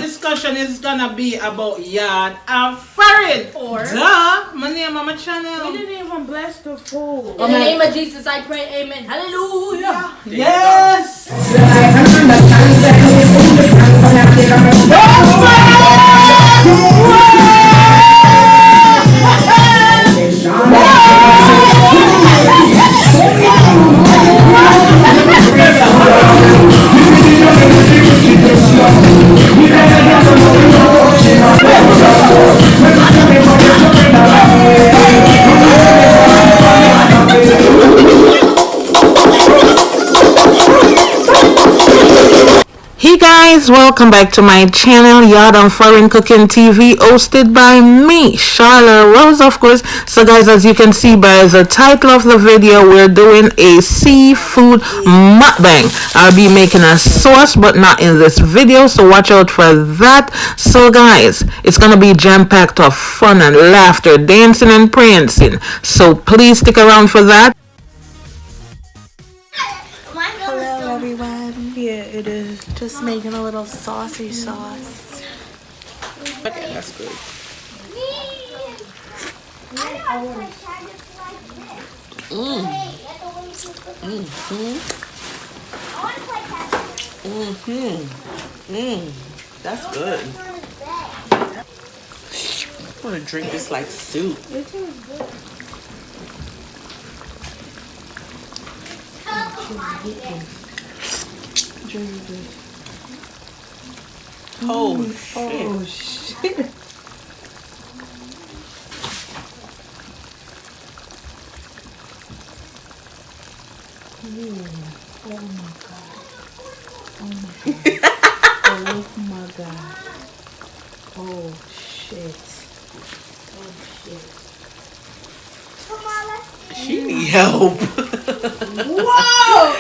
Discussion is gonna be about yard and foreign. Duh, my name on my channel. We didn't even bless the food. In the name of Jesus, I pray, amen. Hallelujah. Yes. Hey guys, welcome back to my channel, Yard and Foreign Cooking TV, hosted by me, Charlotte Rose, of course. So guys, as you can see by the title of the video, we're doing a seafood mukbang. I'll be making a sauce, but not in this video, so watch out for that. So guys, it's gonna be jam-packed of fun and laughter, dancing and prancing. So please stick around for that. Hello everyone. Yeah, it is just making a little saucy sauce. Okay, that's good. That's good. I'm gonna drink this like soup. Oh shit. Oh my god. Oh my god. Oh shit. Oh shit. She need help. Whoa!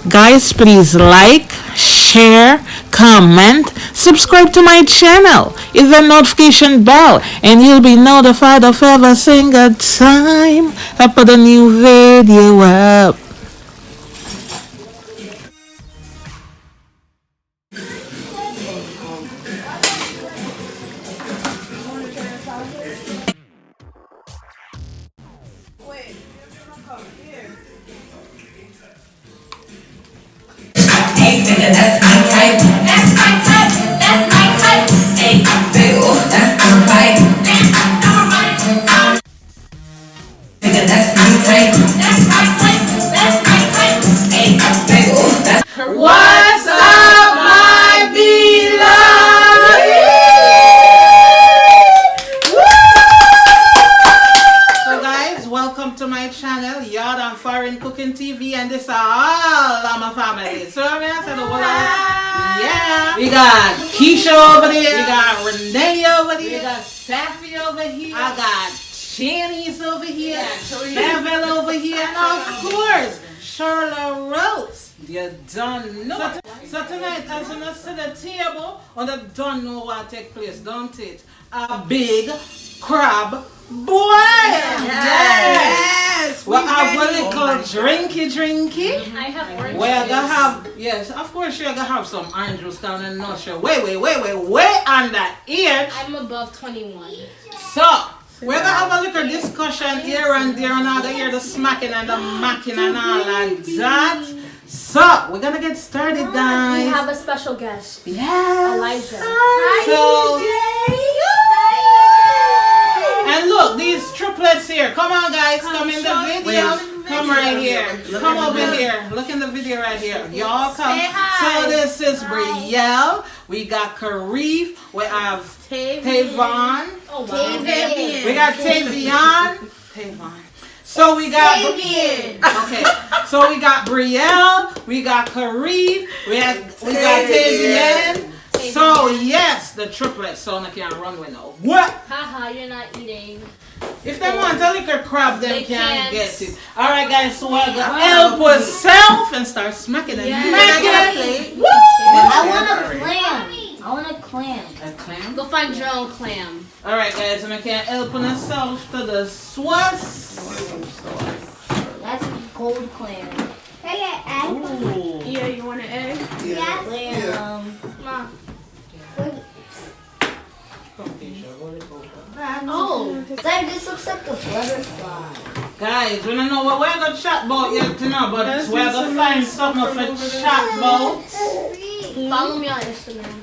Guys, please like, share, comment, subscribe to my channel, hit the notification bell, and you'll be notified of every single time I put a new video up. Hey, nigga, that's my type. That's my type. That's my type. Hey, big ooh, that's my pipe. Nigga, that's my type. That's my type. That's my type. Hey, big ooh, that's. What's up, my beloved? So guys, welcome to my channel, Yard and Foreign Cooking TV, and this is all of my family. So I said, yeah. We got Keisha over there. We got Renee over there. We got Safi over here. I got Janice over here. Bevel over here. And of course, Charlotte Rose. You don't know. So tonight, as you sit at the table, you don't know what take place, don't it? A big crab boil. Yes. We have a little drinky. I have orange We're juice. gonna have, yes, of course you're gonna have some orange juice down in the nutshell. Way under here. I'm above 21. So, we're gonna have a little discussion here and there, and I'm gonna hear the smacking and the macking and all like that. So, we're gonna get started, guys. We have a special guest. Yes. Elijah. So, and look, these triplets here. Come on, guys. Come in the video. Come right here. Come over here. Look in the video right here. Y'all come. So this is Brielle. We got Karif. We have Tavon. Oh, wow. We got Tavon. So we got okay. So we got Brielle. We got Karif. We got Tavian. So yes, the triplets. So I can't run with no. What? Haha, you're not eating. If they want a liquor crab, They they can't can't. get it. All right, guys. So I got help herself and start smacking and smacking. Woo! I want a clam. I want a clam. A clam? Go find your own clam. Alright guys, and I can help on yourself to the sauce. That's gold clam. Ooh. Yeah, you want an egg? Lamb. Mom. Oh, that just looks like a butterfly. Guys, we don't know what we're going to chat about yet tonight, but we're going to find something for chat about. Follow me on Instagram.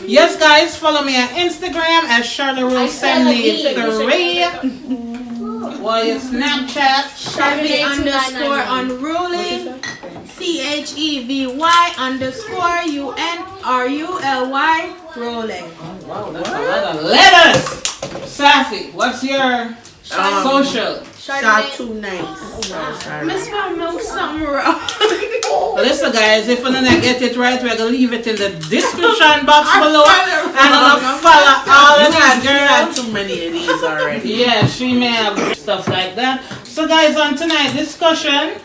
Yes, guys, follow me on Instagram at Charlotte73. Well, your Snapchat, Chevy_unruly. CHEVY_UNRULY rolling. wow, that's a lot of letters. Safi, what's your social? Shot too nice. Miss my milk something wrong. Listen, guys, if you don't get it right, we're going to leave it in the description box below. And I'm going to follow all of these girls. Too many of these already. Yeah, she may have stuff like that. So, guys, on tonight's discussion,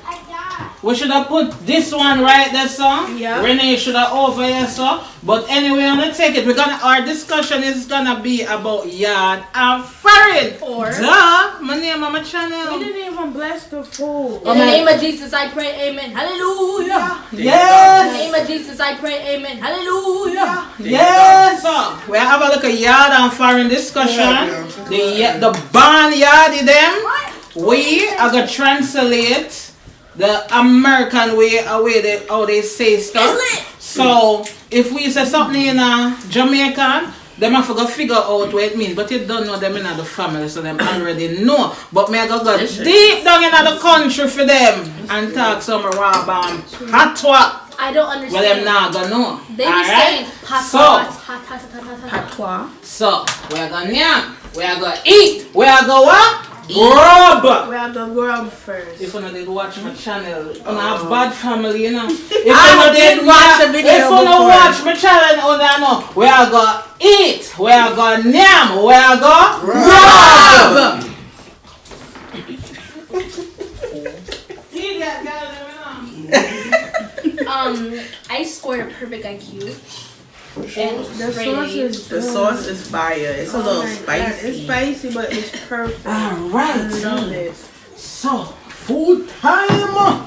we should have put this one right there, so. Yeah. Renee should have over here, so. But anyway, I'm gonna take it. Our discussion is gonna be about yard and foreign. Or Duh, my name on my channel. we didn't even bless the food. In the name of Jesus, I pray, amen. Hallelujah. In the Yes. name of Jesus, I pray, amen. Hallelujah. Yes. So we have a look at yard and foreign discussion. The barnyard them. We are gonna translate the American way, how they say stuff. So if we say something in Jamaican, them have to figure out what it means. But you don't know them in the family, so them already know. But me I go deep down in the country for them and talk some raw bomb patois. I don't understand. Well, them not gonna know. They be Alright? saying patois. Patois. So we're gonna yam, we're gonna eat, we're gonna what? Grub. We have to grub first. If you not did watch my channel, you have bad family, you know. If I did watch a video If you not before. watch my channel, you don't know. We are gonna eat, we are gonna yam, we are gonna grub. See that girl, you know? I scored a perfect IQ. And The sauce is fire. It's a little spicy. It's spicy, but it's perfect. Alright. Love it. So, food time. Wow.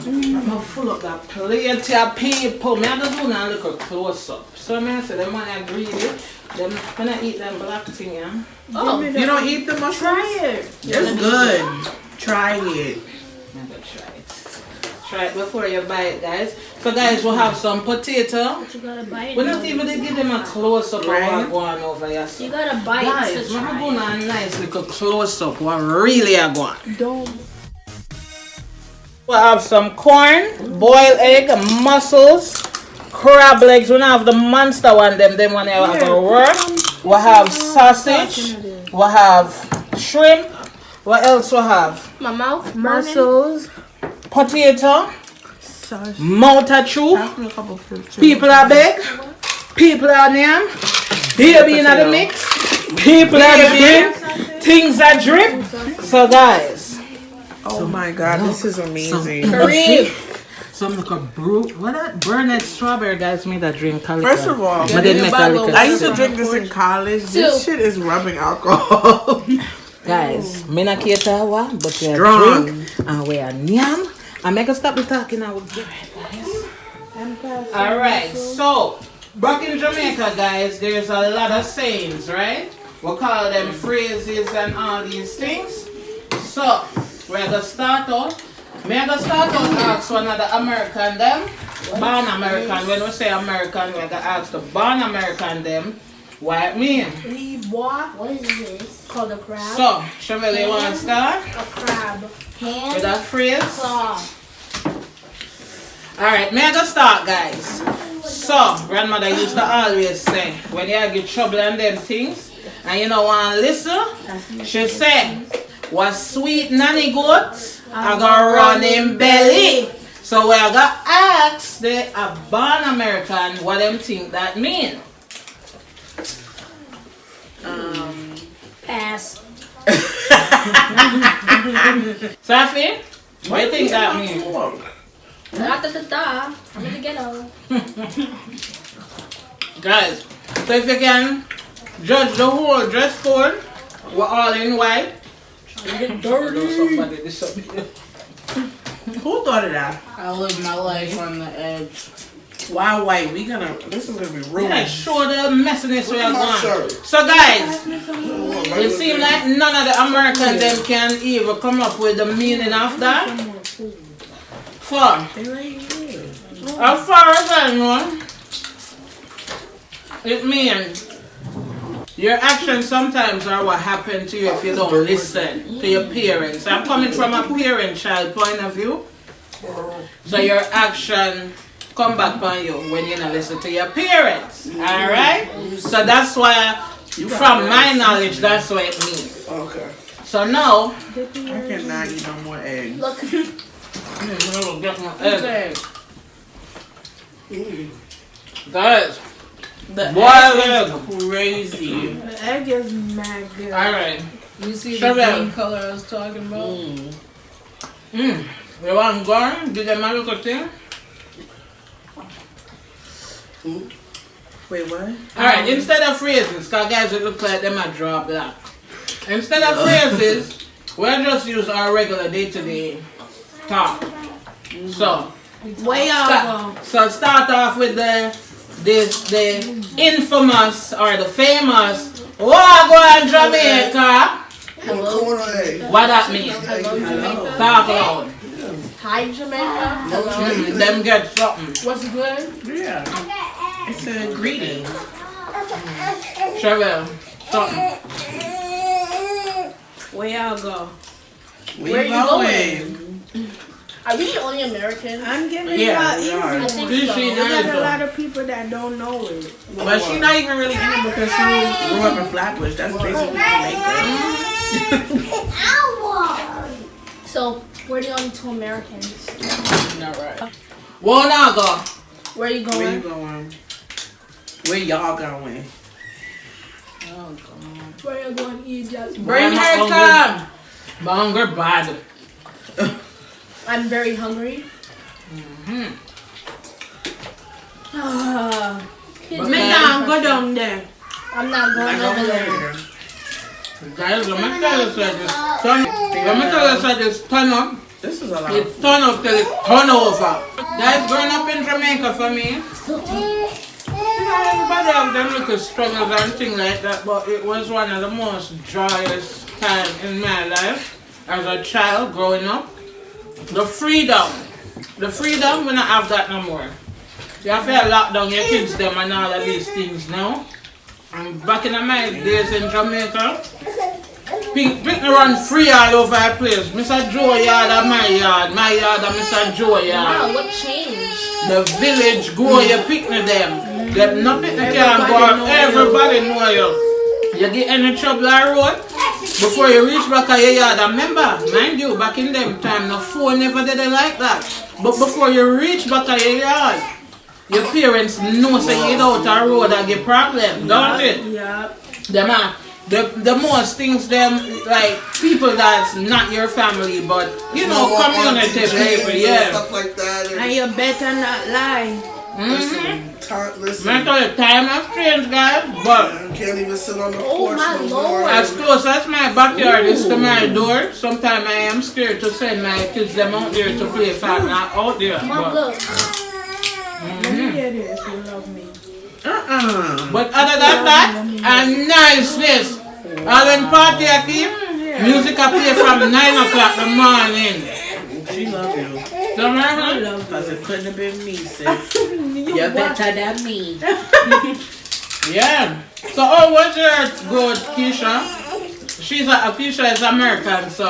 I'm gonna full up that plate of people. I'm gonna do now a little close up. So I say them man are greedy. Them when I eat them black thing, yeah. oh, You don't eat the mushrooms? Try it. It's good. Try it. I'm gonna try it. Try it before you buy it, guys. So guys, we'll have some potato. you gotta bite We it. not even give them a close up of what going over here. So. You gotta bite Guys, to we're try. going a nice little close up what really are going. Don't. We'll have some corn, boiled egg, mussels, crab legs. We don't have the monster one, them one they are gonna work. We'll have sausage, we'll have shrimp. What else we have? My mouth. Mussels. Potato, Sauce. mouth a chew. A couple fruits. People are big, people are yam, baby in the mix, people are drink, things are drip. So guys, Oh my god, this is amazing. some like a what that burnet strawberry guys made that drink. First of all, but then make a liquor. I used to drink this in college. This shit is rubbing alcohol. Guys, me not cater what, but we are Strong. drink and we are yam. I make us stop the talking now. Alright, so back in Jamaica, guys, there's a lot of sayings, right? We call them phrases and all these things. So we're gonna start out. May I go start out ask one of the American them, born American. When we say American, we're gonna ask the born American them what it mean. What is this? Called a crab. So, Chevelle, you want to start A crab. with Hand. that phrase? Claw. Alright, may I go start, guys? So, grandmother used to always say, when you get trouble and them things, and you don't want to listen, she say, what sweet nanny goat, I gonna run in belly. So we are gonna ask the born American what them think that mean. Pass. Safi, what do you think that mean? Da-da-da-da. I'm in the ghetto. Guys, so if you can judge the whole dress code. We're all in white. Get dirty. Somebody disappeared. Who thought of that? I live my life on the edge. Why white? This is gonna be ruined. Yeah, show the messiness we are my going. shirt. So guys, it seems like none of the Americans them can even come up with the meaning of that. Fun. As far as I know, it means your actions sometimes are what happen to you if you don't listen to your parents. I'm coming from a parent-child point of view. So your action come back on you when you don't listen to your parents. Alright? So that's why, from my knowledge, that's what it means. Okay. So now, I cannot eat no more eggs. Look. Guys, The boiled egg egg. is crazy. The egg is mad good. Alright. You see Sure, the ma'am. green color I was talking about? You want gone? Did them a little thing? Wait, what? Alright, instead of phrases, because guys, it looks like them a draw black. Instead of phrases, we'll just use our regular day-to-day talk. So, start off with the infamous or the famous Wagwan Jamaica. Corner egg. What that mean? Hello, Jamaica. Talk loud. Hi, Jamaica. Hello. Them get something. What's good? Yeah. It's an ingredient. Chevelle, something. Where y'all go? Where you going? Are we the only American? I'm giving Yeah, y'all we are. I easy. think She so. You got a knows. lot of people that don't know it. But she's not even really in it because she grew up in Flatbush. That's basically Jamaica. So, we're the only two Americans. Not right. One go. Where are you Where you going? going? Where y'all going? Where are you going to eat, Jasmine? Bring her some. Hunger bad. I'm very hungry. Kids, But Me man, can't go down there. I'm not going over there. Guys, let me tell you this turn up. This is a lot. It turn up till it turn over. Guys, growing up in Jamaica for me, everybody have them little struggles and things like that, but it was one of the most joyous times in my life as a child growing up. The freedom, we don't have that no more. You have to lock down your kids them and all of these things now. And back in my days in Jamaica, people run free all over the place. Mr. Joe yard and my yard and Mr. Joe yard. Wow, what changed? The village go, you picnic them. Them no picnic can go out. Everybody know you. You get any trouble on road before you reach back at your yard. And remember, mind you, back in them time, the phone never did it like that. But before you reach back at your yard, your parents know say you out on road and get problem, don't it? Yeah. Them are the most things them like people that's not your family, but you know, community people, yeah. Stuff like that. And you better not lie. Listen. Man, tell you, time has changed, guys, but I can't even sit on the Oh porch my no Lord. more. as close as my backyard is to my door, sometimes I am scared to send my kids them out there to play fat not out there. Mom, But, look. Let me hear this. You love me. but other than that, and niceness. And when party I keep, music I play from 9 o'clock in the morning. She love you. So, man, Because it couldn't have been me, sis. You're better than me. yeah. So, oh, what's your good Keisha? Keisha is American, so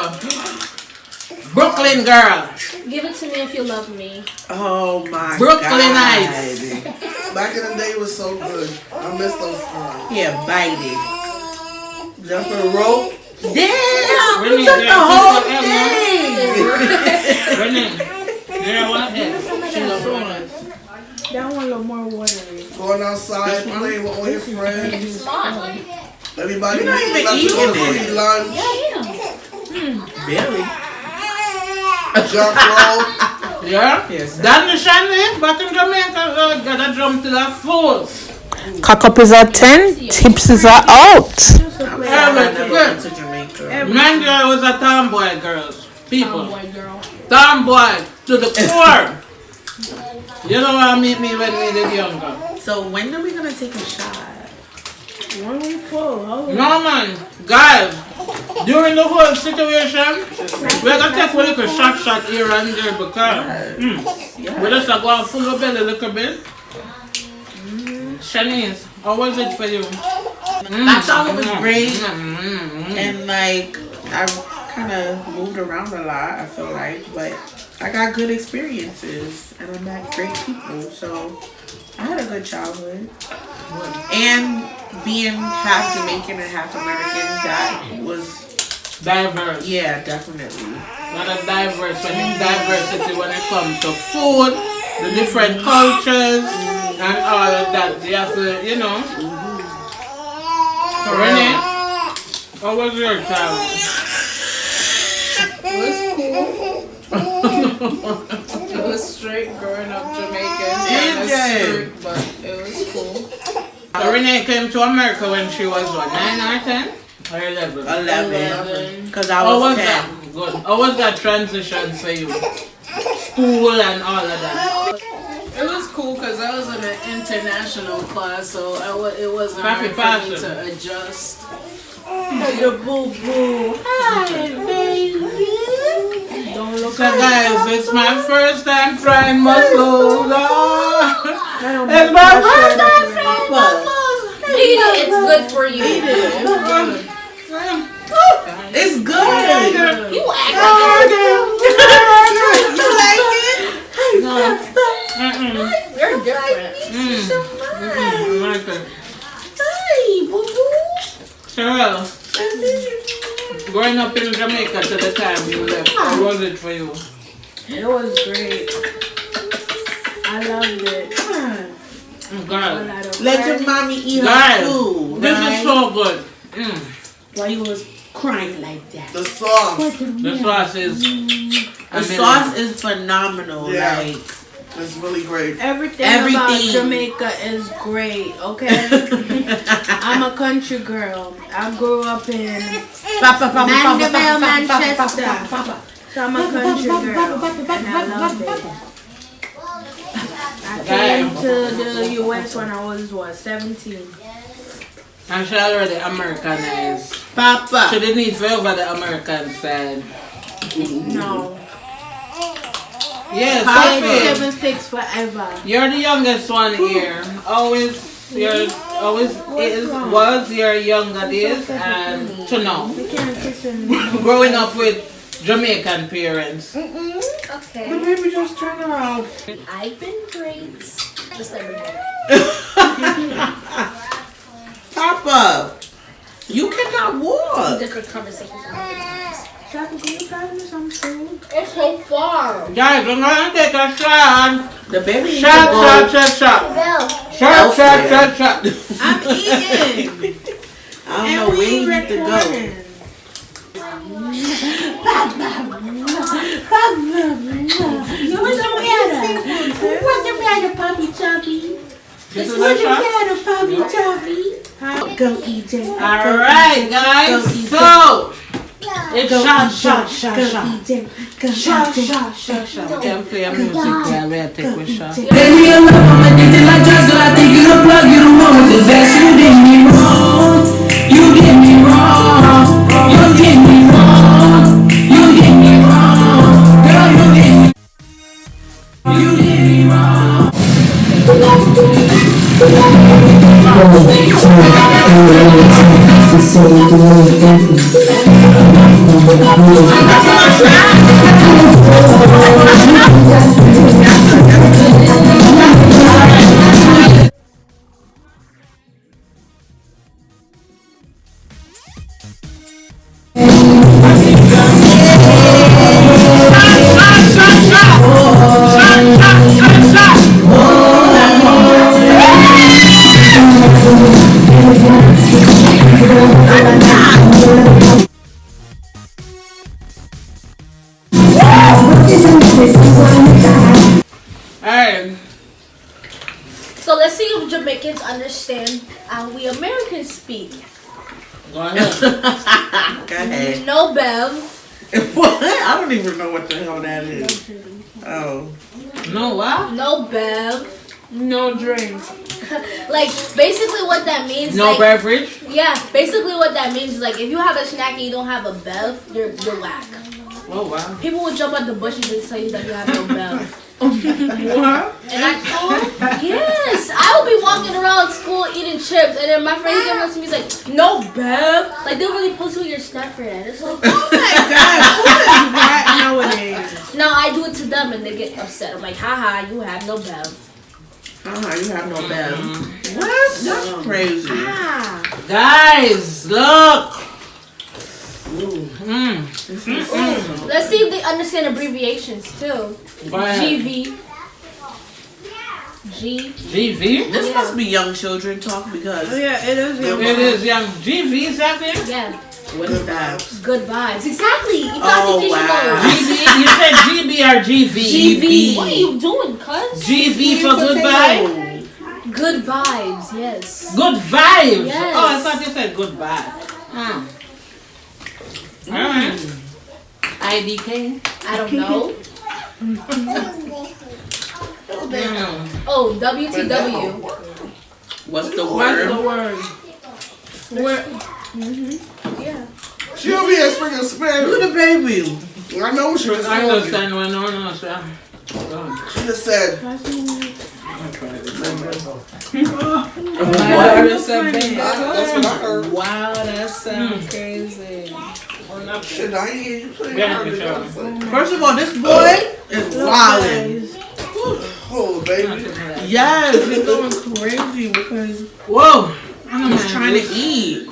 Brooklyn girl. Give it to me if you love me. Oh my Brooklynites. God. Back in the day was so good. I miss those times. Yeah, bite it. Jump a rope. Damn! Renee, You took yeah, the whole you thing! Renee, yeah, what? That one a little more watery. Going outside, playing with all your friends. Come on. Everybody You're not meeting even up to go to eating free lunch. Barely. Jump rope. Yeah? Yes. That Shanley, back in Jamaica, Lord, got a drum to the full. Cock up is at 10. Tips is are out. I've never been to Jamaica. Nigeria was a tomboy, girls. People. Tomboy girl. Tomboy to the core. You know what I meet me when we did younger. So when are we gonna take a shot? When we full, No man, guys, during the whole situation, we're gonna take a little shot here and there because we just go and full of belly a little bit. Shanice, how was it for you? That song was great, and like I've kind of moved around a lot. I feel like, but I got good experiences, and I met great people. So I had a good childhood, and being half Jamaican and half American, that was diverse. yeah, definitely. Not a diverse, when it's diversity when it comes to food, the different cultures, and all of that. You have to, you know. So Renee, how was your childhood? It was straight growing up Jamaican. AJ. Strict, but it was cool. So Renee came to America when she was what, 9 or 10? Or 11? 11, because I How was was 10. that? Good. How was that transition for you? School and all of that. It was cool because I was in an international class, so it wasn't Happy hard for me passion. to adjust. So guys, it's my first time trying muscles. It's my first time trying muscles. It's good for you. It's good. You act like You like it? you're different. Cheryl, growing up in Jamaica to the time you left, how was it for you? It was great. I loved it. God, Let your mommy eat her guys, food. this right? is so good. Why you was crying like that? The sauce. The sauce is The sauce is phenomenal. Yeah. Like It's really great. Everything Everything. about Jamaica is great, okay? I'm a country girl. I grew up in Mandeville, Manchester. So I'm a country girl, and I love it. I came to the US when I was, 17? And she already Americanized. She Papa. didn't need for over the American side. No. Yes, Papa. Sophie. 7'6" forever. You're the youngest one here. Was your younger days and to now. We can't kiss him. Growing up with Jamaican parents. Okay. The baby just turned around. I've been great. Just every day. Papa, you cannot walk. Different conversations and other times. Papa, can you grab me some food? It's so far. Guys, we're gonna take a shot. The baby needs Shot, to go. shot, shot, shot. Well, Shot, shot, shot, shot. I'm eating. I don't know where he need to go. This is a shot. Go EJ. Alright, guys. So, it's shot, shot, shot, shot. Shot, shot, shot, shot. We can play music while we take a shot. Baby, your love, I'm addicted like drugs, but I think you the plug, you the one with the best. You did me wrong, you did me wrong, you did me wrong, you did me wrong, girl, you did me, you did me wrong. understand how we Americans speak. Go ahead. Go ahead. No Bev. What? I don't even know what the hell that is. Oh. No what? No Bev. No drinks. Like, basically what that means, No like, beverage? yeah, basically what that means is, like, if you have a snack and you don't have a Bev, you're whack. Oh wow. People will jump out the bushes and tell you that you have no Bev. What? And at school, yes, I would be walking around school eating chips, and then my friend came up to me, he's like, no Bev. Like, they'll really post you your snack for that. It's like, Oh my God, who is that nowadays? no, I do it to them, and they get upset. I'm like, haha, you have no Bev. You have no Bev. What? That's crazy. Ah. Guys, look. Let's see if they understand abbreviations too. Go ahead. GV. GV? This must be young children talk because Yeah, it is. It is young. GV, is that it? Yeah. what is that? Good vibes. Exactly. You Oh, wow. GV? You said GB or GV? GV. What are you doing, cuz? GV for goodbye? Good vibes, yes. Good vibes? Yes. Oh, I thought you said goodbye. Alright. IDK? I don't know. Oh, WTW. What's the What's the word? word? Yeah. She over here speaking Spanish. Who the baby? I know what she just I told you. understand when no one understand. She just said, that's what I heard. Wow, that sounds crazy. Shit, I ain't hear you say Yeah, that. First of all, this boy is wildin'. Oh, baby. Yes, he's going crazy because Whoa! he's trying to eat.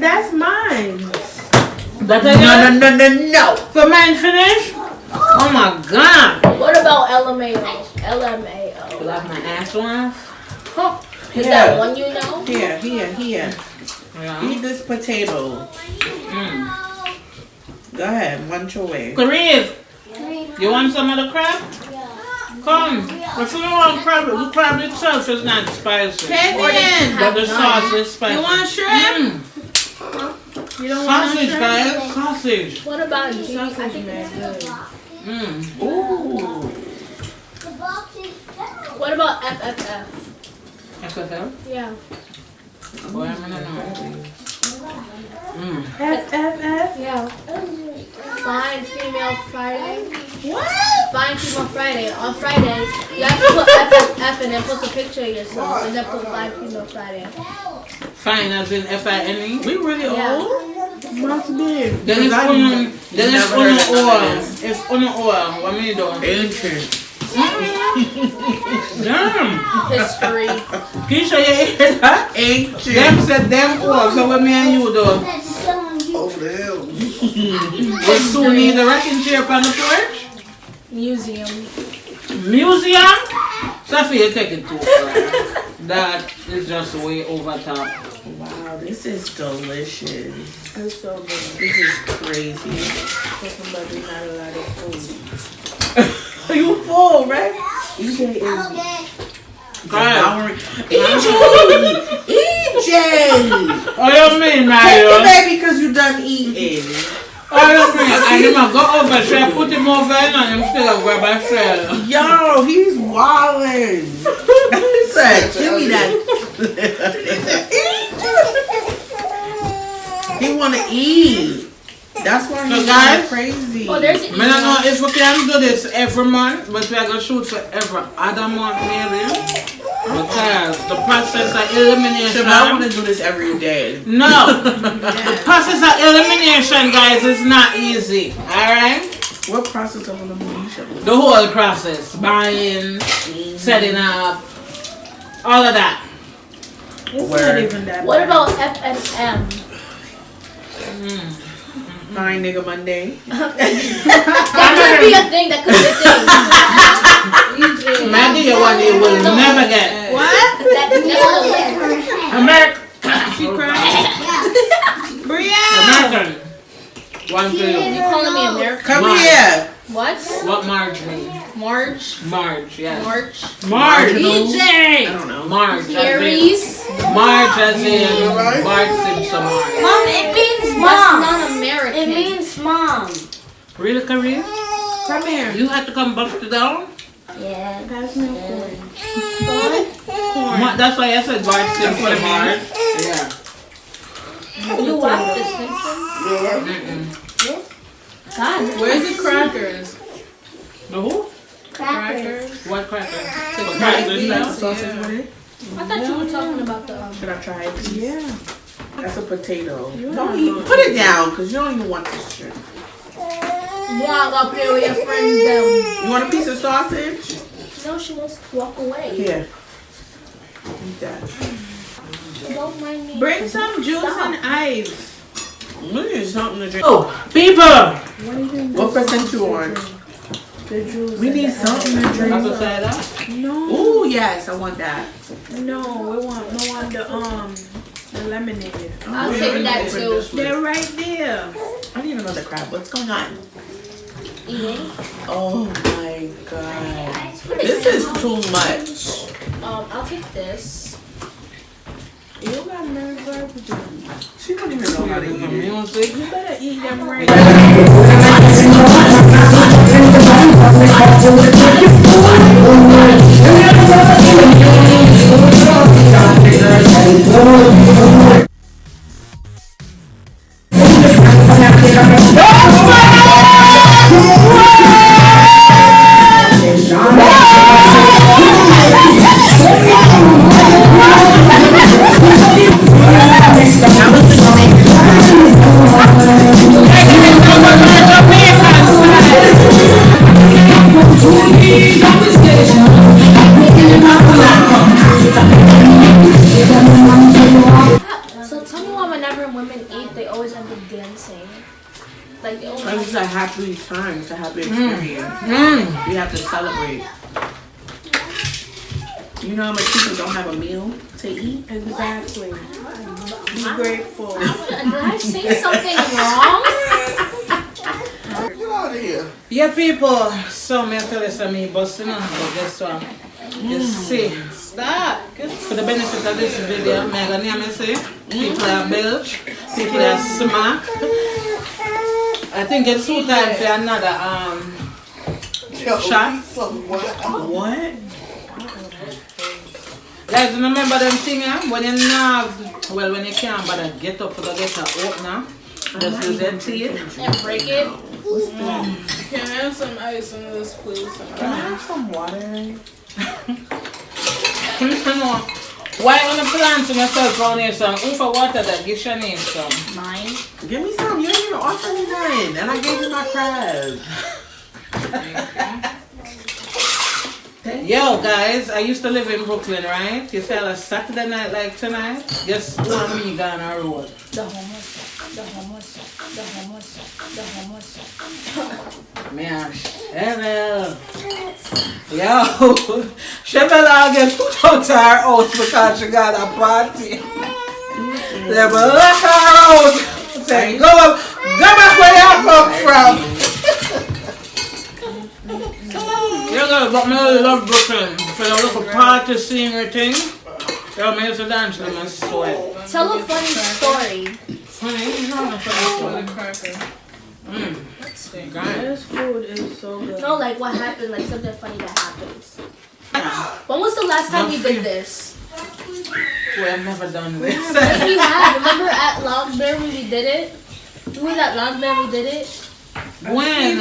That's mine. That's No. For mine finish? Oh my god! What about LMAO? LMAO. Pull off my ass off. Is that one you know? Here. Yeah. Eat this potato. Go ahead, munch away. Kareev, you want some of the crab? Come. If you don't want crab, the crab itself is not spicy. Kevin, But the sauce is spicy. you want shrimp? You don't want Sausage, shrimp? guys. Sausage. What about G? I Sausage think is good. Ooh. What about FFF? FFL? Yeah. Boy, I'm gonna know. FFF? Yeah. Fine Female Friday. What? Fine Female Friday. On Friday, you have to put FFF and then post a picture of yourself and then put Fine Female Friday. Fine as in F-I-N-E? We really Yeah. old? Must be. Then it's oil. It's oil. What me do? Ancient. Damn. History. Keisha, you hear that? Ancient. Them said them oil. So what me and you do? Over the hill. We soon need the rocking chair on the porch. Museum. Museum? Sophia, take it too far. That is just way over top. Wow, this is delicious. It's so good. This is crazy. Talking about there's not a lot of food. You full, right? EJ is devouring. EJ! What you mean, Take the Mario? baby because you done eating. What you mean? I didn't go over, should I put him over and I'm still grab a shell. Yo, he's wildin'. He said, give me that. He wanna eat. That's why So he's guys- going crazy. Oh, there's I don't know if we can do this every month, but we are going to shoot for every other month maybe. Because the process of elimination. I want to do this every day. No. The process of elimination, guys, is not easy. Alright? What process of elimination? The whole process. Buying, setting up, all of that. It's not even that What bad. about FFM? Fine nigga Monday. That could be a thing. That could be a thing. Maggie, one day will never get. What? That never. American. She crying? Brianna! American. One for you. You calling me American? Come Why? here. What? What Marge mean? March. Marge, yeah. March. Marge. I DJ. don't know. Marge. Aries. Marge as in Bart Simpson Marge. Mom, it means That's mom. not American. It means mom. Really, Korea? Come here. You had to come bust it down? Yeah. Pass me a corn. That's why I said Bart Simpson Marge. Yeah. You watch The Simpsons? Yeah. God. Where's the crackers? The who? Crackers. What cracker? Like Crackers, that yeah. sausage with it? I thought you were talking about the. Should I try it? Yeah. That's a potato. Don't eat. Put it down, because you don't even want this shit. Walk up here with your friends. Them. You want a piece of sausage? No, she wants to walk away. Here. Eat that. Don't mind me. Bring some juice and ice. We need something to drink. Oh, people! What percent you on? The juice. We need something to That's drink. what say that? No. Ooh, yes, I want that. No, we want the lemonade. I'll take that too. They're right there. I need another crab. What's going on? Eating. Oh my god. This is too much. I'll take this. You got nerve gravity. She don't even know how to eat it. Music. You better eat them right. So tell me why whenever women eat, they always end up dancing. Like they always. It's a happy time. It's a happy experience. You have to celebrate. You know how much people don't have a meal to eat? Exactly. Be grateful. Did I say something wrong? Get out of here. Yeah, people. So, me tell you something, busting on, but guess what? You see, Stop. for the benefit of this video, I'm gonna name it say, people are bilge, people are smack. I think it's too time for another shot. What? Guys, remember them thing, when you have, well, when you can't bother get up for the get an opener, just use that teeth. And break it. Can I have some ice in this, please? Can I have some water? Why on the plant yourself around here, son? Who for water that gives your name, son? Mine. Give me some. You didn't even offer me none. And I gave you my crab. Yo, guys, I used to live in Brooklyn, right? You sell a Saturday night like tonight? Guess what me gone a road? The homeless. The homeless. The homeless. The homeless. Man, Cheryl. Yo, Cheryl get put out her house because she got a party. They will lock her out. Say, go back where you come from. You guys got me love Brooklyn. For your little party scenery thing. Yo, me used to dance to my sweat. Tell a funny story. Funny, you know the funny story. This food is so good. No, like what happened, like something funny that happens. When was the last time you did this? We have never done this. Yes, we have. Remember at Longsbury we did it? Remember at Longsbury we did it? When?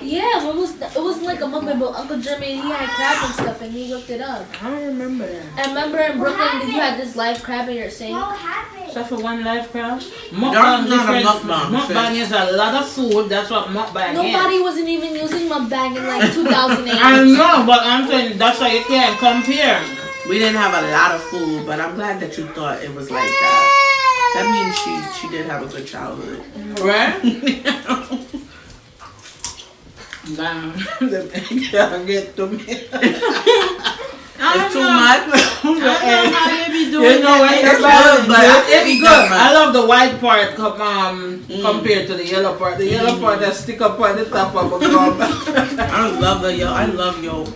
Yeah, when was it was like a mukbang, but Uncle Jeremy, he had crab and stuff and he looked it up. I don't remember that. And remember in Brooklyn you had this live crab in your sink? Except for one life crowd. That's Mukbang not a different. mukbang. Mukbang is a lot of food. That's what mukbang Nobody is. wasn't even using mukbang in like 2008. I know, but I'm saying that's why you can't compare. We didn't have a lot of food, but I'm glad that you thought it was like that. That means she did have a good childhood. Right? Damn, the can't get to me. It's too much. I don't know how they be doing You know what? that. It's good, but I it's think good. that I love the white part compared to the yellow part. The yellow part that stick up on the top of a gum. I love the yolk. I love yolk.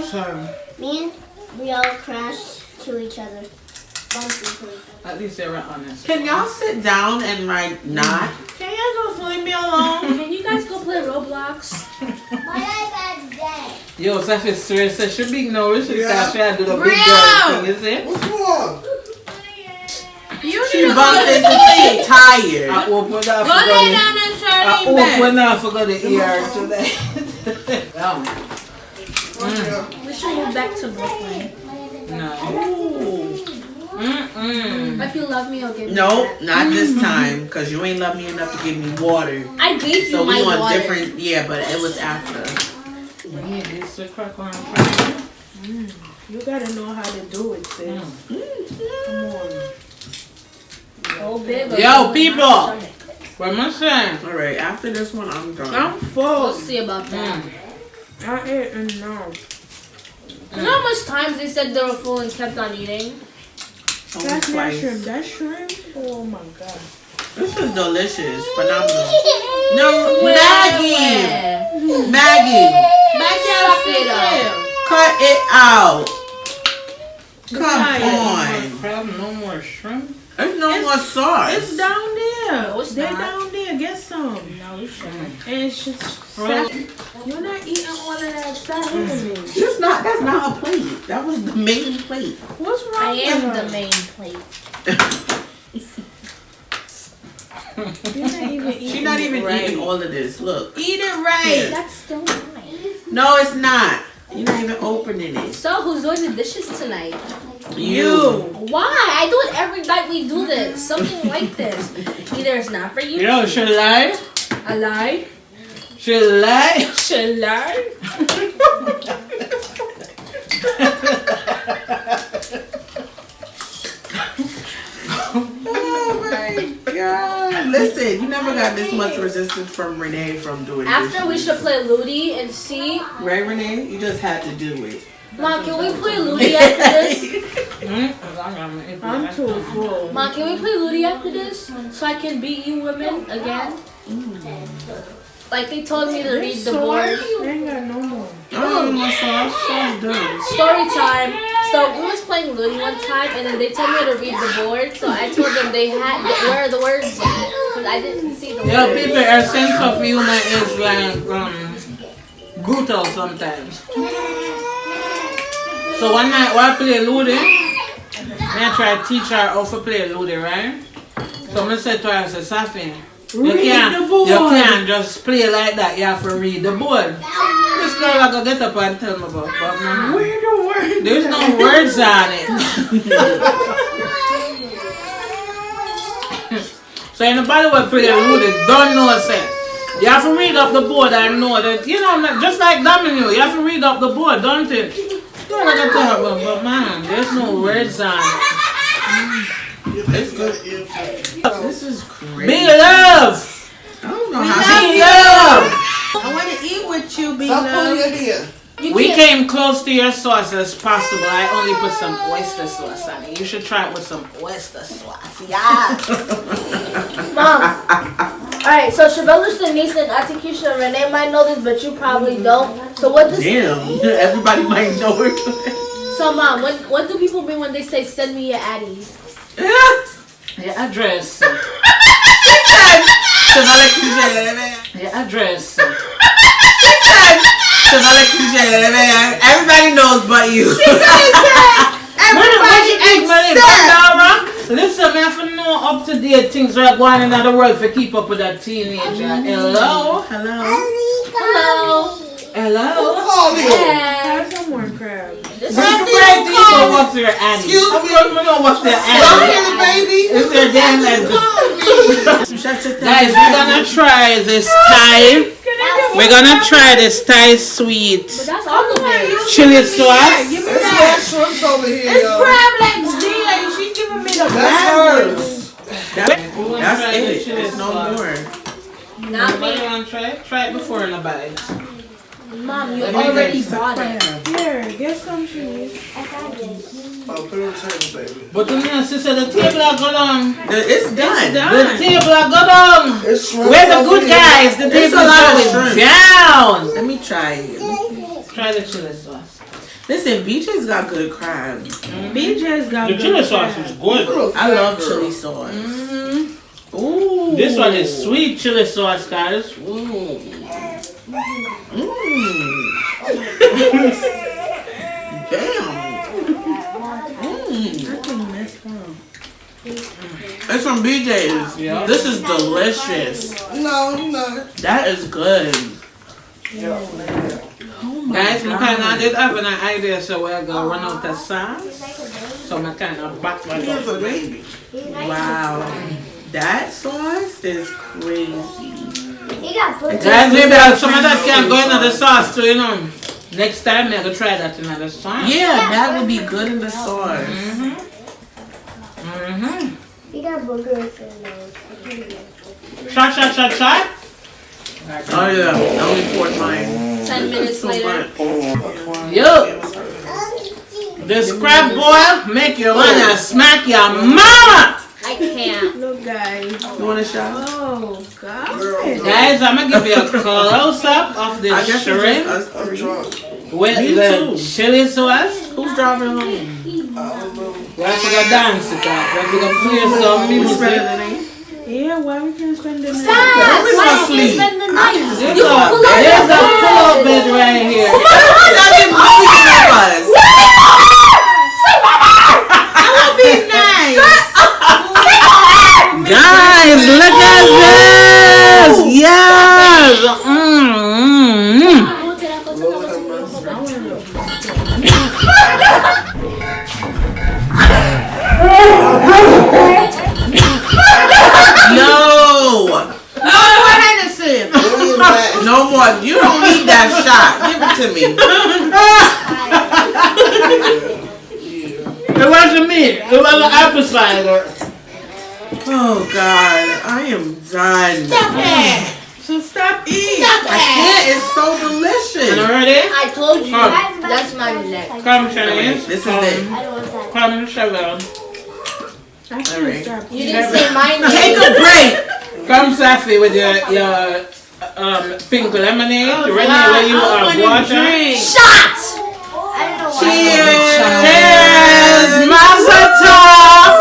Sorry. Me and we all crashed to each other. Bumped into each other. At least they were honest. Can y'all sit down and like not? Can y'all just leave me alone? Can you guys go play Roblox? My iPad's dead. Yo, Safi serious said she big now. We should start trying to do the big Brio! girl thing, is it? What's wrong? She bumped into she tired. I open up Go for lay the down and I Charlene bed. open up for the ear today. We should move back to Brooklyn. No. If you love me, I'll give you Nope, that. not this time, cause you ain't love me enough to give me water. I gave you So my we want water. different. Yeah, but it was after. You gotta know how to do it, sis. Come on. Oh, babe, Yo, people. What am I saying? All right, after this one, I'm done. I'm full. We'll see about that. I ate enough. You know how much times they said they were full and kept on eating? Only That's not twice. shrimp. That's shrimp? Oh my god. This is delicious, phenomenal. No, Maggie, Where? Maggie, Maggie, cut it out. Come Quiet. on. Crab, no more shrimp. There's no more sauce. It's down there. No, it's They're not. down there. Get some. No, we shouldn't. And it's just you're not eating all of that. Stop hitting me. That's not a plate. That was the main plate. What's wrong I with am her? the main plate. You're not even eating She's not even right. eating all of this. Look. Eat it right. That's still mine. No, it's not. You're not even opening it. So, who's doing the dishes tonight? You. Why? I do it every night we do this. Something like this. Either it's not for you. Yo, she lie. A lie. She lie. She lie. Oh my God. Listen, you never got this much resistance from Renee from doing After we this. should play Ludi and see. Right, Renee? You just had to do it. Mom, can we play Ludi after this? I'm too full. Mom, can we play Ludi after this? So I can beat you women again? Like they told me to read the board. I ain't got no more. Oh, my sauce. Sauce done. Story time. So we was playing Ludi one time and then they told me to read the board. So I told them they had where are the words at? Because I didn't see the Yo, words. people, our sense of humor is like brutal sometimes. So one night while I play Ludi, I try to teach her how to play Ludi, right? So I said to her, I said, Safi, you can't just play like that, you have to read the board. This girl I go get up and tell me about, but mama, Where the words? there's no words on it. So anybody will play Ludi don't know sense. You have to read up the board and know that, you know, just like Domino, you have to read up the board, don't you? You know what I'm talking about, but man, there's no words on it. It's good. This is crazy. Be love! I don't know how Be love! I want to eat with you, be Stop pulling love. your hair. We came close to your sauce as possible. I only put some oyster sauce on it. You should try it with some oyster sauce. Yeah. Mom. Alright, so Chevelle's the niece and Auntie Keisha and Renee might know this, but you probably don't. So what does Damn. Everybody might know it. So Mom, what do people mean when they say send me your addies? Your address. Your address. Everybody knows but you. Listen, man, for know up to date things right going in the world for keep up with that teenager. Hello? Hello. Hello. Hello? Call me. Yeah. Have some more crab. What's your addy? Excuse me. I don't know what's their Stop addy. here, baby. It's their damn addy. Shut your Guys, we're gonna try this Thai. We're gonna try this Thai sweet But that's all the way. chili sauce. Give me There's that. more shrimps over here, It's yo. crab legs, D. She's giving me the That's bad hers. That's it. There's no more. Not Anybody me. wanna try it? Try it before in a bite. Mom, you already bought it. Here, get some cheese. I found this. Oh, put it on the table, baby. But the sister, the table are go down. It's done. The table are go down. It's shrimp. We're the good guys. The It's table a lot of is shrimp. going down. Let me try it. Try the chili sauce. Listen, BJ's got good crab. BJ's got The good chili sauce crab. is good. I love chili sauce. Ooh. This one is sweet chili sauce, guys. Damn. It's from BJ's. Yeah. This is delicious. No, you're not. That is good. Guys, I kind of did have an idea, so we're going to run out of sauce. So I kind of back my Here's a baby. Wow. That sauce is crazy. He got butcher. Guys, maybe some of that can go into the sauce too, you know. Next time, I'm going to try that in the sauce. Yeah, that would be good in the sauce. He got boogers in those. Shot. Oh yeah, I only poured mine. 10 minutes later. Yo, this crab boil make you wanna smack your mama. I can't. Look, guys. You want a shot? Oh, God. Guys, I'm gonna give you a close up of the I guess it's shrimp just us I'm three. drunk. with Me the too. chili sauce. Who's driving home? I don't know. We have to go dance it up. We have to go play some Who's music. better than me? Yeah, why we can't spend the night? Stop! Don't be Why my did you sleep. spend the night? There's You a can pull out there's your a pull-up bed right here. Y'all didn't believe in us. Guys, look at this! Yes! Lord have mercy. Yo! Bring it back. No more. You don't need that shot. Give it to me. It wasn't me. It was an apple cider. Oh God, I am done. So stop eating. I can't. It's so delicious. You ready? I told you. Come. That's my neck. Come, Shanice. This is it. I don't want that. Come, Chevelle. I Alright. can't stop You eating. didn't say my name. Take a break. Come, Safi, with your pink lemonade. Renee, where you are water. Shot! I don't know why. Cheers! Mazel tov!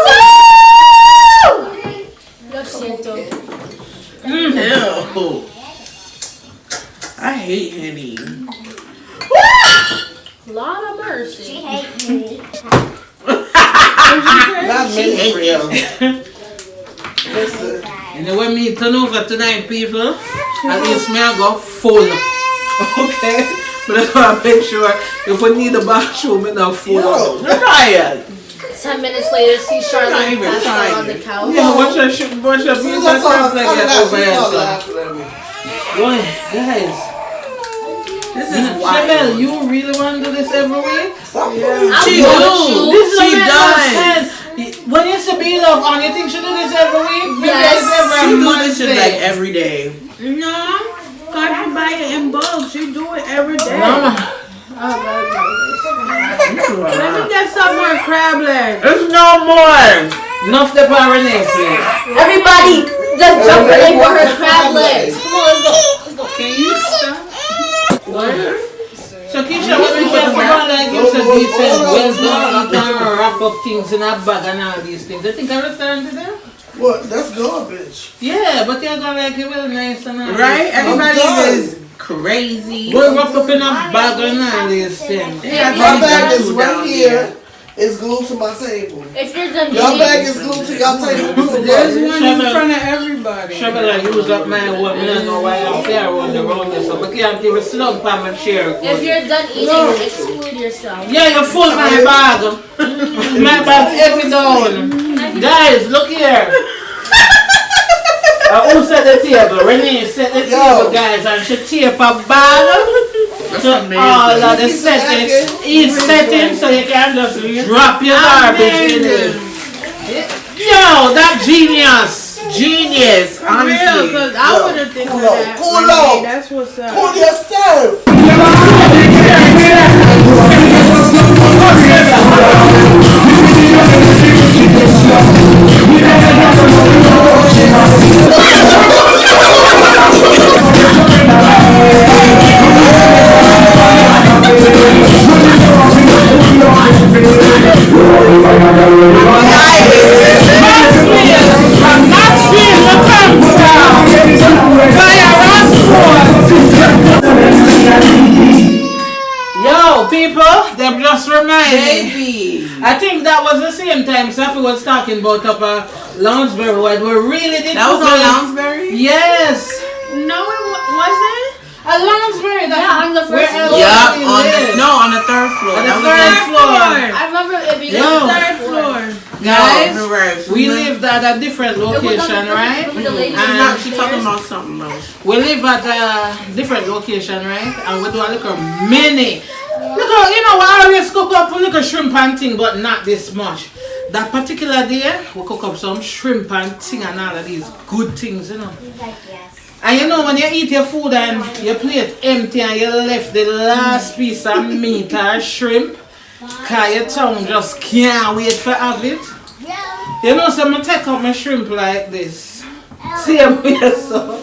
Lo siento. Ew. I hate Henny. Lord of mercy. She hates me. Not She me, hate real. you. Listen. You know when me turn over tonight, people, at least me I go full. Okay? But that's why I make sure if we need a bathroom, me not full. Yo. You're tired. 10 minutes later, see Not Charlotte even passed out on trying. the couch. Yeah, watch your As soon piece as I of saw her something coming get out, over she here. started So. laughing at me. Boy, guys. This is Chevelle, wild. you really want to do this every week? Stop playing. She want do. you. This She don't make no does. sense. When you say be love on, you think she do this every week? Yes. Every She do month this shit thing. like every day. No, cause you buy it in bulk. She do it every day. Mama. Let me get some more crab legs. There's no more. Enough the Renee, please. Everybody, just jump in for her crab legs. Come on, let's go. Can you stop? So Keisha, what we care for like it's a decent, well done, you can wrap up things in a bag and all these things. I think I restaurant today? What? That's garbage. Yeah, but you're gonna like it well nice and all Right? this. Everybody done. is crazy. We'll wrap up in a bag and all these things. Yeah, My bag got is two right down here. there. It's glued to my table. If you're done Y'all bag eating, is glued to y'all table too. There's buddy. one in front of everybody. Shabala use up my woman, I don't know why I'm there on the road there, so I can't even slump on my chair. if you're done eating, exclude yourself. Yeah, you full my bag. My bag heavy down. Guys, look here. Who set the table? Renee set the table, guys, and she tape a bag. So all of the settings, each setting, so you can just drop your garbage in it. Yo, that genius. Genius. Honestly. because I would have think of that. Cool Renee, out. that's what's up. Pull yourself. Yo, people, them just remind me. Baby. I think that was the same time Safi was talking about up Lounsbury when we really did. That was on Lounsbury? Yes. No, it wasn't. Lounsbury. Yeah, on the first floor. Yeah, on the third floor. On the That was third it. floor. I remember it being Yo. on the third floor. Guys, No, right. we lived at a different location, right? Remember the lady And She's talking about something else. we live at a different location, right? And we do a little mini. Little, you know, we always cook up a little shrimp and thing, but not this much. That particular day, we cook up some shrimp and thing and all of these good things, you know. And you know, when you eat your food and your plate empty and you left the last piece of meat or shrimp, cause your tongue just can't wait for have it. You know, so I take out my shrimp like this. See a way so.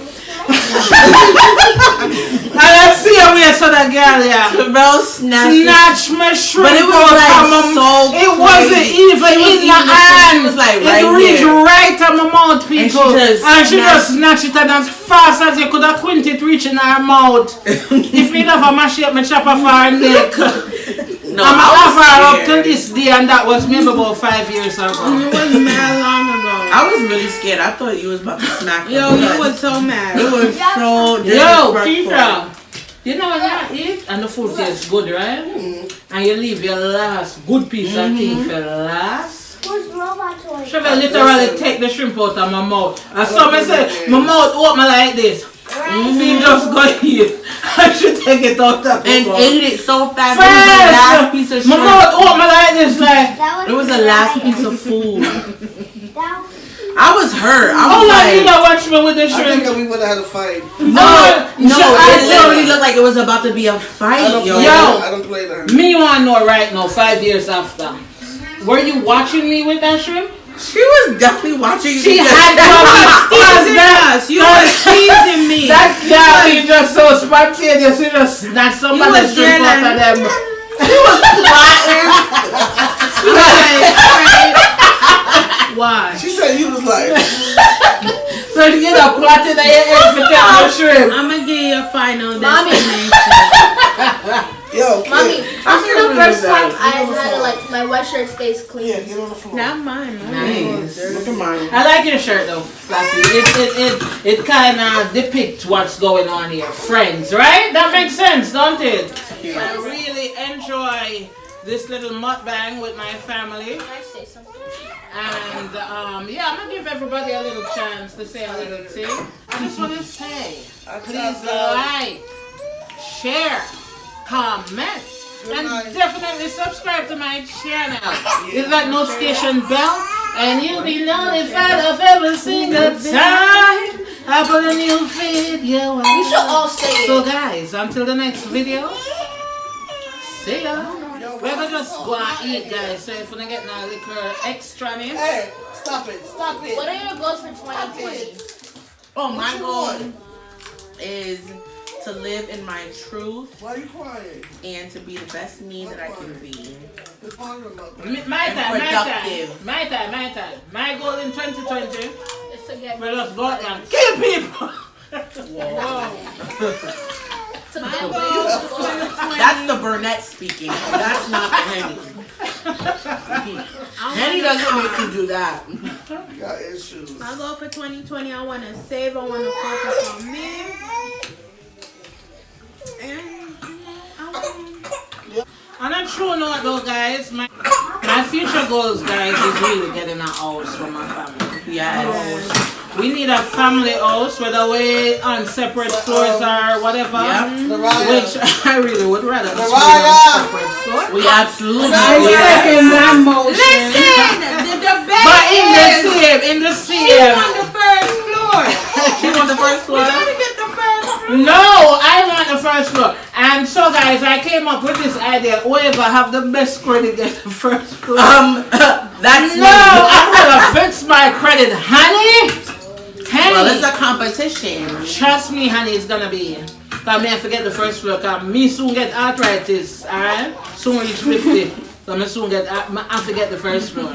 And I see a way so that girl, yeah. Bro, Snatch my shrimp. But it was out like from my- so It wasn't even in my hand. It was like it right reached there. right on my mouth, people. And she just snatched it, and as fast as you could have quint it reach in her mouth. If me never mash up my chopper for her neck. No, I'm I have her up was to scared. this day, and that was maybe about 5 years ago. It wasn't mad long ago. I was really scared. I thought you was about to smack Yo, me. you was so mad. It was so Yo, disrespectful. Keisha, you know when you eat and the food tastes good, right? And you leave your last good piece of thing for last. Who's robot toy? She will literally take the shrimp out of my mouth. And some say, my mouth open like this. She just go here. I should take it out of my And mouth. ate it so fast. It was the last piece of My shrimp. mouth open like this, like. It was the last piece of food. That I was hurt. I How was long you like, not watch me with the I think shrimp? that we would have had a fight. no, She- it literally looked like it was about to be a I fight, don't yo. play Yo. that. I don't play that. Me want to know right now, 5 years after. Were you watching me with that shrimp? She was definitely watching you. She because- had Teasing us. You was teasing me. That girl is just so spontaneous. She just snatched some of the was shrimp out jealous. of them. Why? She said you was like, So you get a plotting at your head for taking the shrimp. I'm gonna give you a final Mommy. destination. yo, Mommy, kid. this is the first time I had to, like, my white shirt stays clean. Yeah, get on the floor. Not mine. Nice. Look at mine. I like your shirt though, Flassy. It kind of depicts what's going on here. Friends, right? That makes sense, don't it? I really enjoy this little mukbang with my family. Can I say something? And yeah, I'm gonna give everybody a little chance to say a little thing. I just want to say, please like, share, comment, and definitely subscribe to my channel. Hit that notification bell, and you'll be notified of every single time I put a new video out. We should all say So it. guys, until the next video, see ya. We're gonna just go and eat, guys. So if we don't get no liquor extra name. Hey, stop it. Stop it. What are your goals for 2020? Oh, my you goal want? is to live in my truth Why are you crying? and to be the best me that I can be. It's part of the My time. productive. My time. My goal in 2020, It's to get we'll just go out and kill people. to get rid That's the Burnett speaking. That's not the Henny. Henny doesn't make you do that. got issues. My goal for 2020, I want to save. I want to focus on me. And On a true note though, guys, my future goals, guys, is really getting a house for my family. Yes. We need a family house, whether we on separate floors or whatever. Yep. Which I really would rather just be Mariah. on separate floor. We absolutely second my motion. Listen, the bed But in the same, on the first floor. she wants the No, I want the first floor. And so guys, I came up with this idea. Whoever have the best credit get the first floor. That's No, I'm gonna fix my credit, honey. Honey. Well, it's a competition. Trust me, honey, it's gonna be. Cause me I forget the first floor. Cause me soon get arthritis. Alright, soon reach 50. So me soon get. I forget the first floor.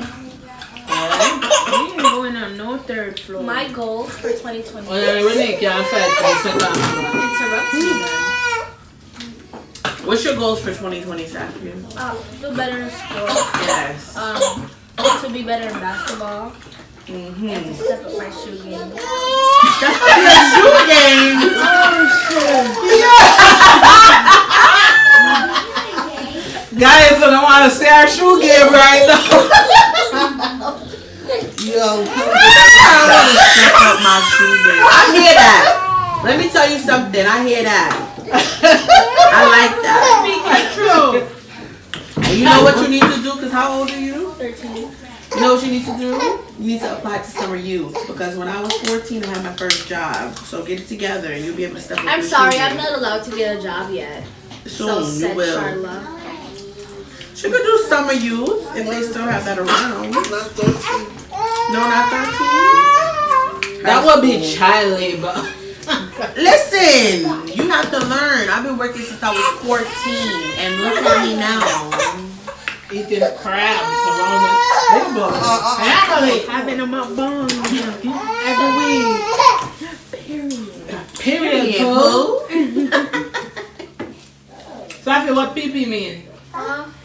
Alright. You ain't going on no third floor. My goal for 2020. Oh yeah, Renee can't fight for the second floor. Interrupt me then. What's your goals for 2020, Safi? Do better in school. Yes. To be better in basketball. And to step up my shoe game. Shoe game. Guys, I don't want to see our shoe game right now. Yo, I want to step up my shoe game. I hear that. Let me tell you something. I hear that. I like that. True. And you know what you need to do? Because how old are you? 13. You know what you need to do? You need to apply to summer youth. Because when I was 14, I had my first job. So get it together and you'll be able to step up. I'm your sorry, shoe I'm game. not allowed to get a job yet. Soon, So you said will. Charla. She could do summer youth if they still have that around. not 13. No, not 13. That would be child labor. Listen, you have to learn. I've been working since I was 14, and look at me now. Eating crabs around the table. Family. Having a mukbang every week. Period. Boo. Safi, what PP mean?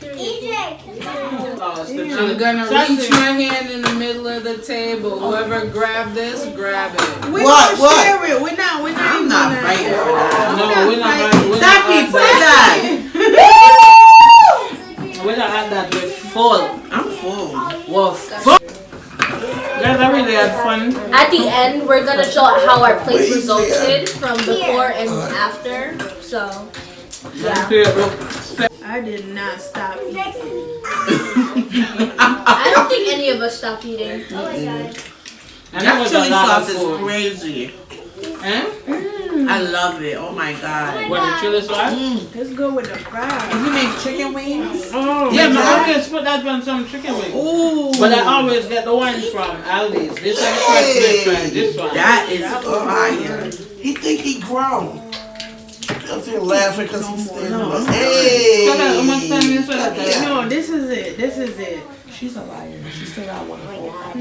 EJ, I'm gonna reach my hand in the middle of the table. Whoever grab this, grab it. We're What? gonna share it. We're not I'm even not gonna- fighting for that. No, we're not. Safi, put that. We're not at that. We're full. I'm full. We're full. Guys, I really had fun. At the end, we're gonna show how our plates resulted from before and after. So, yeah. I did not stop eating. I don't think any of us stopped eating. That chili sauce is crazy. Eh? I love it. Oh my god. What, the chili sauce? Let's go with the fries. You make chicken wings? Oh, Yeah, but I always put that on some chicken wings. Ooh. But I always get the ones from Aldi's. This one fresh, this one, this one. That is fire. He think he grown. I'm here laughing because he's standing up. So that, almost 10 minutes with that. no, this is it. This is it. She's a liar. She still got one.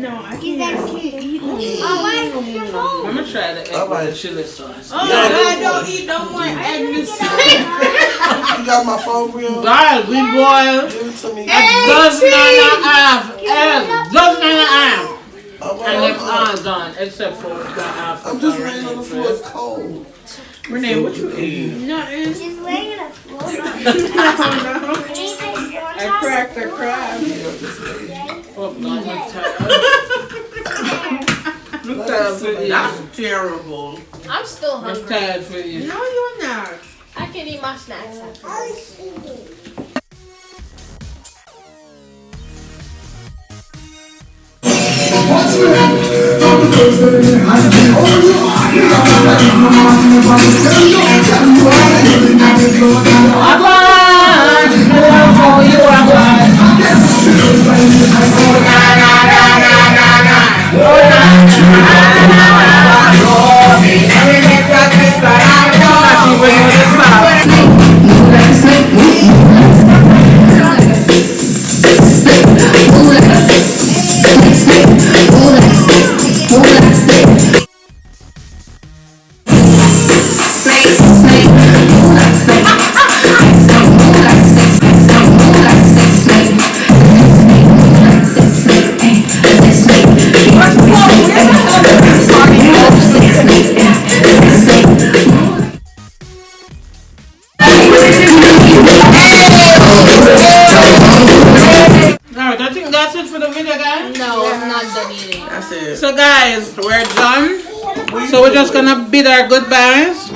No, I can't eat them. Let me try the egg with Alright. the chili sauce. Oh, I don't eat no more egg. You got my phone real? God, we boil Give it to me. a dozen and a half eggs. Dozen and a half. And it's all done, except for the half. I'm just laying on the floor. It's cold. Renee, what you eat? Nothing. She's laying on the floor. I cracked a crab. Oh, God, I'm tired. I'm tired for you. That's terrible. I'm still I'm hungry. tired for you. No, you're not. I can eat my snacks after this. Alright, I think that's it for the video, guys. No, I'm not done eating. That's it. So guys, we're done. So we're just gonna bid our goodbyes.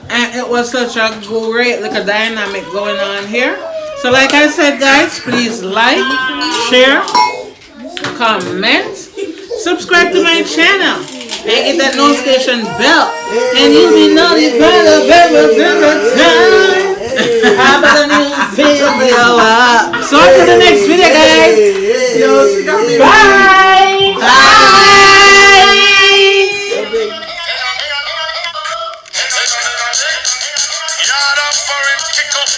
And it was such a great little dynamic going on here. So like I said, guys, please like, share, comment, subscribe to my channel. and hit that notification bell, and you'll be notified of every single time I put a new video up. So until the next video, guys. Yo, she got me. Bye. Bye. Yard up for him, kick up.